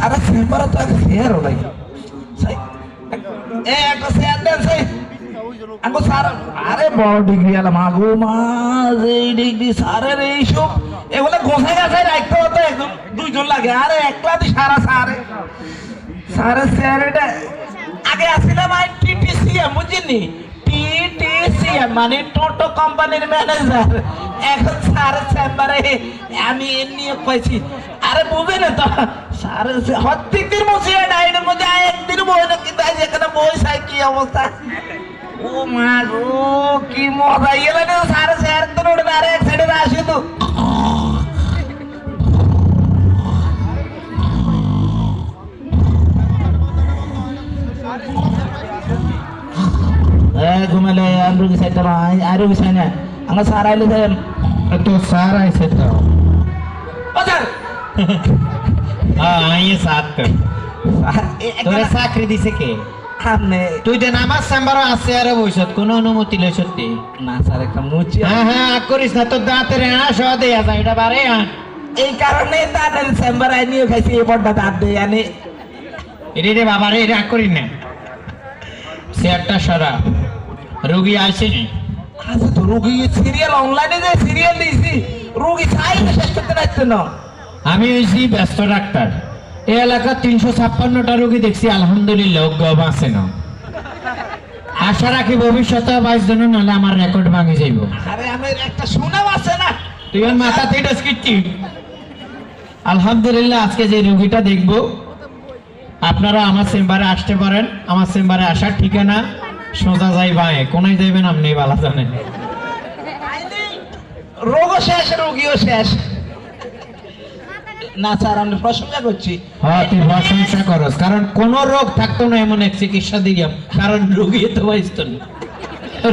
সারা chamber তো এক share নাই এ একটা শেয়ার দেন সেই আগো স্যার আরে বড় ডিগ্রি আলা মাগো মা এই ডিগ্রি স্যারের এইসব এগুলো গোছাই গাছাই রাখতে হতো একদম দুইজন লাগে আরে একলাতে সারা স্যারে স্যারের স্যার এটা আগে আসছিলাম আই টিটিসিএম বুঝিনি টিটিসিএম মানে টোটো কোম্পানির ম্যানেজার এখন স্যারের চেম্বারে আমি নিয়োগ পাইছি আরে বুঝে না তো স্যারের প্রত্যেকদিন বসে ডাইনের মধ্যে একদিন বই না কিন্তু আজ এখানে বই চাই কি অবস্থা ও মা গো কি মজা এলো না সারা স্যার তো উঠবে আরে এক সাইডে আসে তো ঘুমালে আরোগ্য সাইড আরোগ্য সাইড না আমার স্যার আইলে तो सारा ऐसे था ও স্যার हाँ ये साथ कर তোরে চাকরি দিছে কে আপনি তুই যে নামাজ চেম্বার আছে আর বইছত কোন অনুমতি লই সত্যি না স্যার একটা মুচি হ্যাঁ হ্যাঁ করিস না তোর দাঁতের আস দে যা এটা বারে এই কারণে তাদের চেম্বার আই নিয়ে খাইছি এই বড়টা দাঁত দিয়ে আনি এরে রে বাবা রে রাগ করিস না চেয়ারটা সারা রোগী আসেনি আচ্ছা তো রোগী সিরিয়াল অনলাইনে যে সিরিয়াল দিয়েছি রোগী চাই না শেষ করতে পারছে না আমি হইছি ব্যস্ত ডাক্তার এই এলাকা 356টা রোগী দেখছি আলহামদুলিল্লাহ গব আছে না আশা রাখি ভবিষ্যতে 22 জন নালে আমার রেকর্ড ভাঙে যাইব আরে আমি একটা শোনাও আছে না তুই আর মাথা থেকে স্কিটটি আলহামদুলিল্লাহ আজকে যে রোগীটা দেখব আপনারা আমার চেম্বারে আসতে পারেন আমার চেম্বারে আসার ঠিকানা সোজা যাই বাঁয়ে কোনায় যাইবেন আপনি ভালো জানেন রোগও শেষ রোগীও শেষ না স্যার আমি প্রশংসা করছি হ্যাঁ তুই প্রশংসা করস কারণ কোন রোগ থাকতো না এমন এক চিকিৎসা দিলাম কারণ রোগী তো বাইস্ত না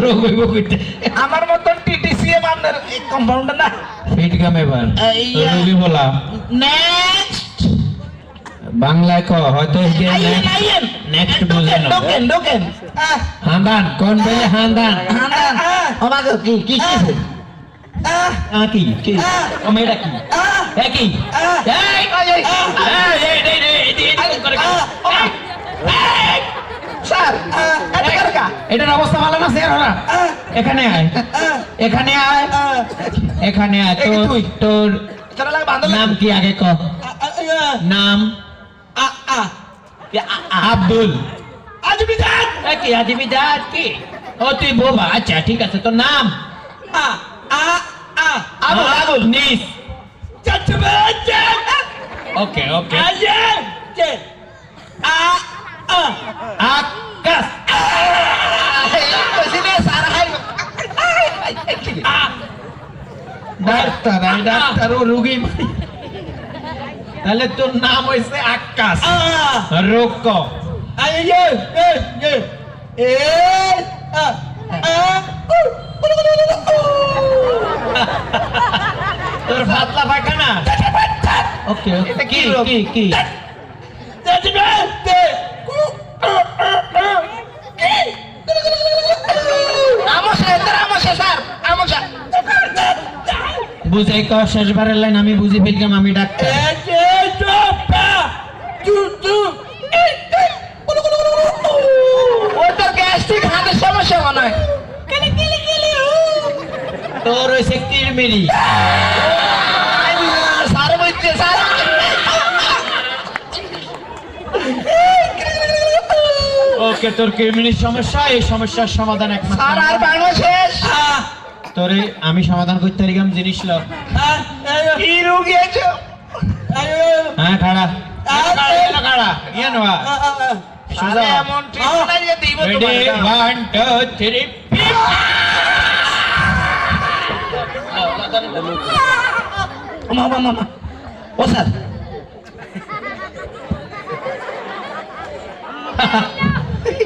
রোগ হইব কইতে আমার মতন টিটিসিএম আপনার কম্পাউন্ডার না ফিট গাম এবার রোগী বলা নেক্সট বাংলায় ক হয়তো নেক্সট বুঝে না ডোকেন ডোকেন হান্দান কোন বলে হান্দান আমাকে কি কি কি কি কি ও মেয়েটা কি এ কি এই স্যার এটার অবস্থা ভালো না স্যার ওরা এখানে আয় এখানে আয় এখানে আয় তোর নাম কি আগে ক নাম আব্দুল আজিবিজাত কি আজিবিজাত কি ও তুই বোবা আচ্ছা ঠিক আছে তোর নাম আবুল আবুল নিস ওকে ওকে আকাশ ডাক্তার ডাক্তার ও রুগী তাহলে তোর নাম হয়েছে আকাশ রোগ ক তোর পাতলা পায়খানা ওকে ওকে কি কি কি বুঝাই ক শেষবারের লাইন আমি বুঝি ফেললাম আমি ডাক্তার গ্যাস্ট্রিক হাতের সমস্যা মনে হয় তোর হয়েছে কিরমিরি স্যার বলছে স্যার ওকে তোর কিরমিরির সমস্যা এই সমস্যার সমাধান একমাত্র স্যার আর বাংলা শেষ তোরে আমি সমাধান করতে পারিলাম জিনিস লো কি রোগী আছে হ্যাঁ খাড়া খাড়া ইয়ে নোয়া সোজা এমন ঠিক না যে দিব রেডি 1 2 3 মামা মামা ও স্যার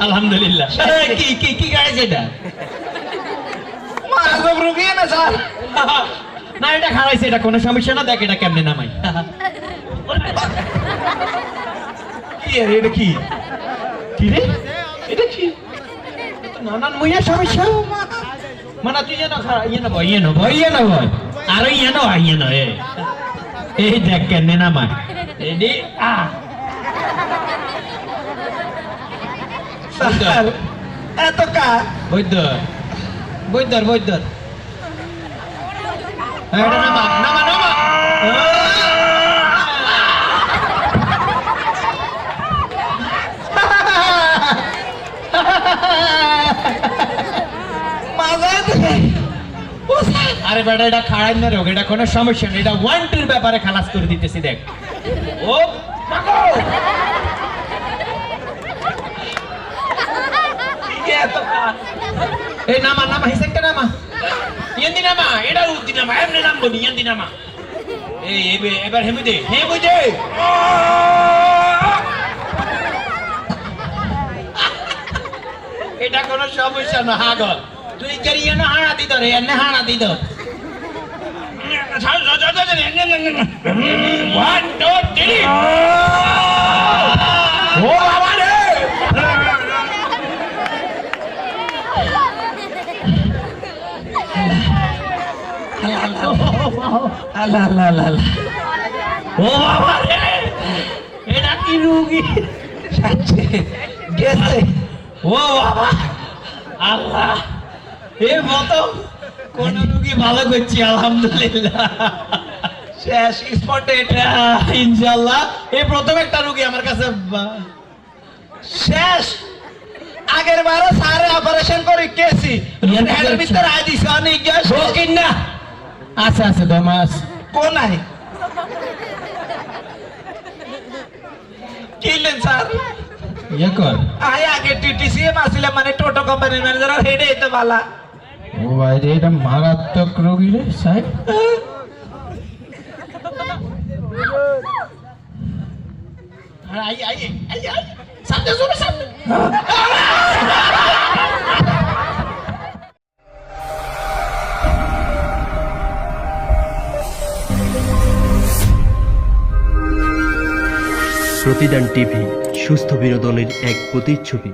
আলহামদুলিল্লাহ কি কি কি গাড়ি যেটা মাগব রোগী না স্যার না এটা খারাইছে এটা কোনো সমস্যা না দেখ এটা কেমনে নামাই কি এটা কি কি রে এটা কি নানান মুইয়া সমস্যা মানে তুই যেন ইয়ে না ভয় আর ইয়ে না এই দেখ কেমনে নামাই রেডি স্যার এত কা বৈদ্যর বৈদ্যর বৈদ্যর এটা নামা নামা নামা মাজায় ও স্যার আরে বেটা এটা খাড়াই না রোগ এটা কোনো সমস্যা নেই এটা 1-2 ব্যাপারে খালাস করে দিতেছি দেখ ও মাগো এত কা এই নামা নামা হিসেবটা নামা ইয়েন্দি নামা এটা উদ্দি নামা এমনি নাম বলি ইয়েন্দি নামা এই এবার হেমু দে এটা কোনো সমস্যা না হাগল তুই করিয়ে না হানা দিত রে এনে হানা দিত 1 2 3 ও বাবা রে আল্লাহ আল্লাহ আল্লাহ ও বাবা রে এটা কি রোগী সাচ্ছে গেছে ও বাবা আল্লাহ এ মতো কোন রোগী ভালো করছি আলহামদুলিল্লাহ শেষ স্পটে ইনশাআল্লাহ এই প্রথম একটা রোগী আমার কাছে শেষ আগের বারও সারে অপারেশন করে কেছি এর ভিতর আই দিছে অনেক গ্যাস রোগী না আচ্ছা আচ্ছা দমাস কোন নাই কিলেন স্যার ইয়ে কর আই আগে টিটিসিএম আসলে মানে টোটো কোম্পানির ম্যানেজার আর হেডে এতে বালা ও ভাই রে এটা মারাত্মক রোগী রে সাহেব আই আই আই আই সামনে জোরে সামনে প্রতিদান টিভি সুস্থ বিনোদনের এক প্রতিচ্ছবি।